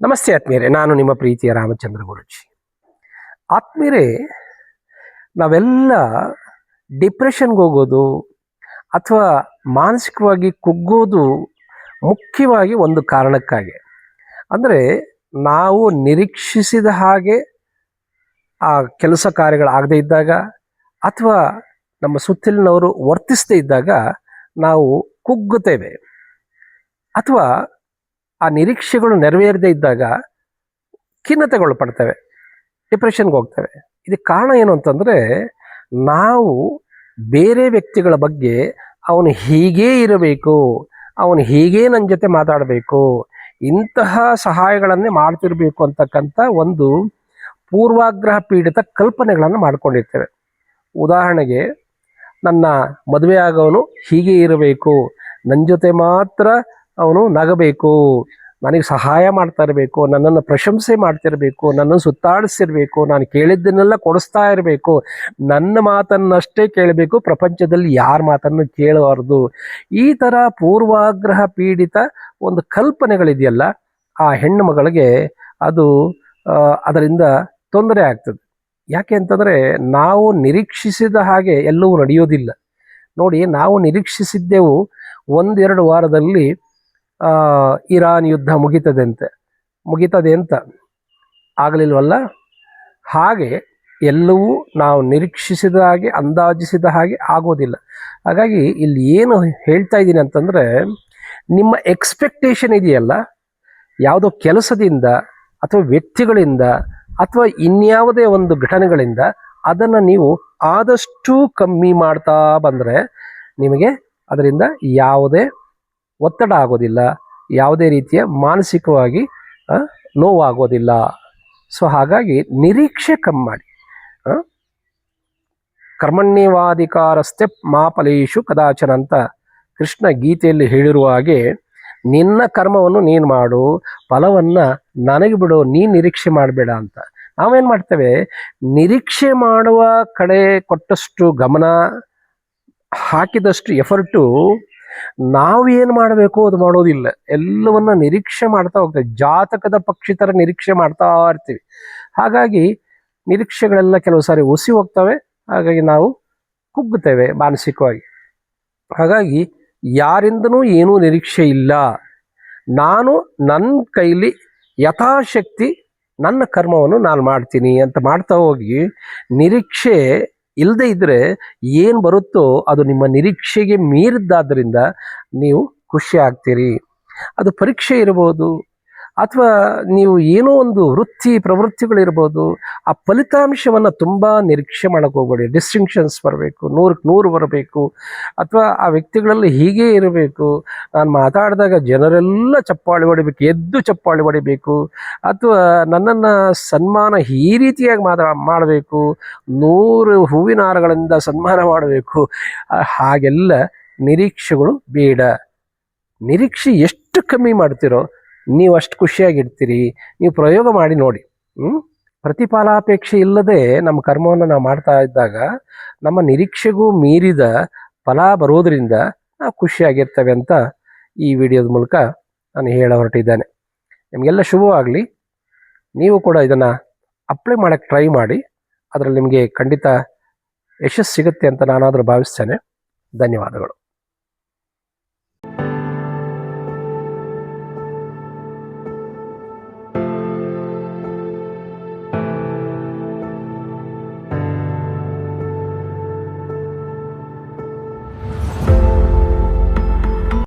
ನಮಸ್ತೆ ಆತ್ಮೀಯರೇ, ನಾನು ನಿಮ್ಮ ಪ್ರೀತಿಯ ರಾಮಚಂದ್ರ ಗುರೂಜಿ. ಆತ್ಮೀಯರೇ, ನಾವೆಲ್ಲ ಡಿಪ್ರೆಷನ್ಗೆ ಹೋಗೋದು ಅಥವಾ ಮಾನಸಿಕವಾಗಿ ಕುಗ್ಗೋದು ಮುಖ್ಯವಾಗಿ ಒಂದು ಕಾರಣಕ್ಕಾಗಿ. ಅಂದರೆ ನಾವು ನಿರೀಕ್ಷಿಸಿದ ಹಾಗೆ ಆ ಕೆಲಸ ಕಾರ್ಯಗಳಾಗದೇ ಇದ್ದಾಗ ಅಥವಾ ನಮ್ಮ ಸುತ್ತಲಿನವರು ವರ್ತಿಸದೇ ಇದ್ದಾಗ ನಾವು ಕುಗ್ಗುತ್ತೇವೆ, ಅಥವಾ ಆ ನಿರೀಕ್ಷೆಗಳು ನೆರವೇರದೇ ಇದ್ದಾಗ ಖಿನ್ನತೆಗಳು ಪಡ್ತೇವೆ, ಡಿಪ್ರೆಷನ್ಗೆ ಹೋಗ್ತೇವೆ. ಇದಕ್ಕೆ ಕಾರಣ ಏನು ಅಂತಂದರೆ, ನಾವು ಬೇರೆ ವ್ಯಕ್ತಿಗಳ ಬಗ್ಗೆ ಅವನು ಹೀಗೇ ಇರಬೇಕು, ಅವನು ಹೀಗೇ ನನ್ನ ಜೊತೆ ಮಾತಾಡಬೇಕು, ಇಂತಹ ಸಹಾಯಗಳನ್ನೇ ಮಾಡ್ತಿರ್ಬೇಕು ಅಂತಕ್ಕಂಥ ಒಂದು ಪೂರ್ವಾಗ್ರಹ ಪೀಡಿತ ಕಲ್ಪನೆಗಳನ್ನು ಮಾಡ್ಕೊಂಡಿರ್ತೇವೆ. ಉದಾಹರಣೆಗೆ, ನನ್ನ ಮದುವೆ ಆಗೋನು ಹೀಗೆ ಇರಬೇಕು, ನನ್ನ ಜೊತೆ ಮಾತ್ರ ಅವನು ನಗಬೇಕು, ನನಗೆ ಸಹಾಯ ಮಾಡ್ತಾ ಇರಬೇಕು, ನನ್ನನ್ನು ಪ್ರಶಂಸೆ ಮಾಡ್ತಿರಬೇಕು, ನನ್ನನ್ನು ಸುತ್ತಾಡಿಸಿರ್ಬೇಕು, ನಾನು ಕೇಳಿದ್ದನ್ನೆಲ್ಲ ಕೊಡಿಸ್ತಾ ಇರಬೇಕು, ನನ್ನ ಮಾತನ್ನಷ್ಟೇ ಕೇಳಬೇಕು, ಪ್ರಪಂಚದಲ್ಲಿ ಯಾರ ಮಾತನ್ನು ಕೇಳಬಾರ್ದು. ಈ ಥರ ಪೂರ್ವಾಗ್ರಹ ಪೀಡಿತ ಒಂದು ಕಲ್ಪನೆಗಳಿದೆಯಲ್ಲ, ಆ ಹೆಣ್ಣು ಮಗಳಿಗೆ ಅದು ಅದರಿಂದ ತೊಂದರೆ ಆಗ್ತದೆ. ಯಾಕೆ ಅಂತಂದರೆ, ನಾವು ನಿರೀಕ್ಷಿಸಿದ ಹಾಗೆ ಎಲ್ಲವೂ ನಡೆಯೋದಿಲ್ಲ. ನೋಡಿ, ನಾವು ನಿರೀಕ್ಷಿಸಿದ್ದೆವು 1-2 ವಾರದಲ್ಲಿ ಇರಾನ್ ಯುದ್ಧ ಮುಗಿತದೆ ಅಂತ ಆಗಲಿಲ್ವಲ್ಲ. ಹಾಗೆ ಎಲ್ಲವೂ ನಾವು ನಿರೀಕ್ಷಿಸಿದ ಹಾಗೆ, ಅಂದಾಜಿಸಿದ ಹಾಗೆ ಆಗೋದಿಲ್ಲ. ಹಾಗಾಗಿ ಇಲ್ಲಿ ಏನು ಹೇಳ್ತಾ ಇದ್ದೀನಿ ಅಂತಂದರೆ, ನಿಮ್ಮ ಎಕ್ಸ್ಪೆಕ್ಟೇಷನ್ ಇದೆಯಲ್ಲ, ಯಾವುದೋ ಕೆಲಸದಿಂದ ಅಥವಾ ವ್ಯಕ್ತಿಗಳಿಂದ ಅಥವಾ ಇನ್ಯಾವುದೇ ಒಂದು ಘಟನೆಗಳಿಂದ ಅದನ್ನು ನೀವು ಆದಷ್ಟು ಕಮ್ಮಿ ಮಾಡ್ತಾ ಬಂದರೆ ನಿಮಗೆ ಅದರಿಂದ ಯಾವುದೇ ಒತ್ತಡ ಆಗೋದಿಲ್ಲ, ಯಾವುದೇ ರೀತಿಯ ಮಾನಸಿಕವಾಗಿ ನೋವಾಗೋದಿಲ್ಲ. ಸೊ ಹಾಗಾಗಿ ನಿರೀಕ್ಷೆ ಕಮ್ಮಿ ಮಾಡಿ. ಕರ್ಮಣ್ಯವಾಧಿಕಾರಸ್ಥೆ ಮಾ ಫಲೇಷು ಕದಾಚನ ಅಂತ ಕೃಷ್ಣ ಗೀತೆಯಲ್ಲಿ ಹೇಳಿರುವ ಹಾಗೆ, ನಿನ್ನ ಕರ್ಮವನ್ನು ನೀನು ಮಾಡು, ಫಲವನ್ನು ನನಗೆ ಬಿಡು, ನೀನು ನಿರೀಕ್ಷೆ ಮಾಡಬೇಡ ಅಂತ. ನಾವೇನು ಮಾಡ್ತೇವೆ, ನಿರೀಕ್ಷೆ ಮಾಡುವ ಕಡೆ ಕೊಟ್ಟಷ್ಟು ಗಮನ ಹಾಕಿದಷ್ಟು ಎಫರ್ಟು ನಾವು ಏನು ಮಾಡಬೇಕು ಅದು ಮಾಡೋದಿಲ್ಲ. ಎಲ್ಲವನ್ನ ನಿರೀಕ್ಷೆ ಮಾಡ್ತಾ ಹೋಗ್ತೇವೆ, ಜಾತಕದ ಪಕ್ಷಿ ಥರ ನಿರೀಕ್ಷೆ ಮಾಡ್ತಾ ಇರ್ತೀವಿ. ಹಾಗಾಗಿ ನಿರೀಕ್ಷೆಗಳೆಲ್ಲ ಕೆಲವು ಸಾರಿ ಹುಸಿ ಹೋಗ್ತವೆ. ಹಾಗಾಗಿ ನಾವು ಕುಗ್ಗುತ್ತೇವೆ ಮಾನಸಿಕವಾಗಿ. ಹಾಗಾಗಿ ಯಾರಿಂದನೂ ಏನೂ ನಿರೀಕ್ಷೆ ಇಲ್ಲ, ನಾನು ನನ್ನ ಕೈಲಿ ಯಥಾಶಕ್ತಿ ನನ್ನ ಕರ್ಮವನ್ನು ನಾನು ಮಾಡ್ತೀನಿ ಅಂತ ಮಾಡ್ತಾ ಹೋಗಿ, ನಿರೀಕ್ಷೆ ಇಲ್ಲದೆ ಇದ್ದರೆ ಏನು ಬರುತ್ತೋ ಅದು ನಿಮ್ಮ ನಿರೀಕ್ಷೆಗೆ ಮೀರಿದ್ದಾದ್ದರಿಂದ ನೀವು ಖುಷಿ ಆಗ್ತೀರಿ. ಅದು ಪರೀಕ್ಷೆ ಇರ್ಬೋದು, ಅಥವಾ ನೀವು ಏನೋ ಒಂದು ವೃತ್ತಿ ಪ್ರವೃತ್ತಿಗಳಿರ್ಬೋದು. ಆ ಫಲಿತಾಂಶವನ್ನು ತುಂಬ ನಿರೀಕ್ಷೆ ಮಾಡೋಕ್ಕೆ ಹೋಗ್ಬೇಡಿ. ಡಿಸ್ಟಿಂಕ್ಷನ್ಸ್ ಬರಬೇಕು, 100ಕ್ಕೆ 100 ಬರಬೇಕು, ಅಥವಾ ಆ ವ್ಯಕ್ತಿಗಳಲ್ಲಿ ಹೀಗೇ ಇರಬೇಕು, ನಾನು ಮಾತಾಡಿದಾಗ ಜನರೆಲ್ಲ ಚಪ್ಪಾಳಿ ಹೊಡಿಬೇಕು, ಎದ್ದು ಚಪ್ಪಾಳಿ ಹೊಡಿಬೇಕು, ಅಥವಾ ನನ್ನನ್ನು ಸನ್ಮಾನ ಈ ರೀತಿಯಾಗಿ ಮಾಡಬೇಕು, 100 ಹೂವಿನ ಹಾರಗಳಿಂದ ಸನ್ಮಾನ ಮಾಡಬೇಕು. ಹಾಗೆಲ್ಲ ನಿರೀಕ್ಷೆಗಳು ಬೇಡ. ನಿರೀಕ್ಷೆ ಎಷ್ಟು ಕಮ್ಮಿ ಮಾಡ್ತೀರೋ ನೀವು ಅಷ್ಟು ಖುಷಿಯಾಗಿರ್ತೀರಿ. ನೀವು ಪ್ರಯೋಗ ಮಾಡಿ ನೋಡಿ. ಪ್ರತಿಫಲಾಪೇಕ್ಷೆ ಇಲ್ಲದೆ ನಮ್ಮ ಕರ್ಮವನ್ನು ನಾವು ಮಾಡ್ತಾ ಇದ್ದಾಗ ನಮ್ಮ ನಿರೀಕ್ಷೆಗೂ ಮೀರಿದ ಫಲ ಬರೋದರಿಂದ ನಾವು ಖುಷಿಯಾಗಿರ್ತೇವೆ ಅಂತ ಈ ವಿಡಿಯೋದ ಮೂಲಕ ನಾನು ಹೇಳ ಹೊರಟಿದ್ದೇನೆ. ನಿಮಗೆಲ್ಲ ಶುಭವಾಗಲಿ. ನೀವು ಕೂಡ ಇದನ್ನು ಅಪ್ಲೈ ಮಾಡೋಕ್ಕೆ ಟ್ರೈ ಮಾಡಿ. ಅದರಲ್ಲಿ ನಿಮಗೆ ಖಂಡಿತ ಯಶಸ್ಸು ಸಿಗುತ್ತೆ ಅಂತ ನಾನಾದರೂ ಭಾವಿಸ್ತೇನೆ. ಧನ್ಯವಾದಗಳು.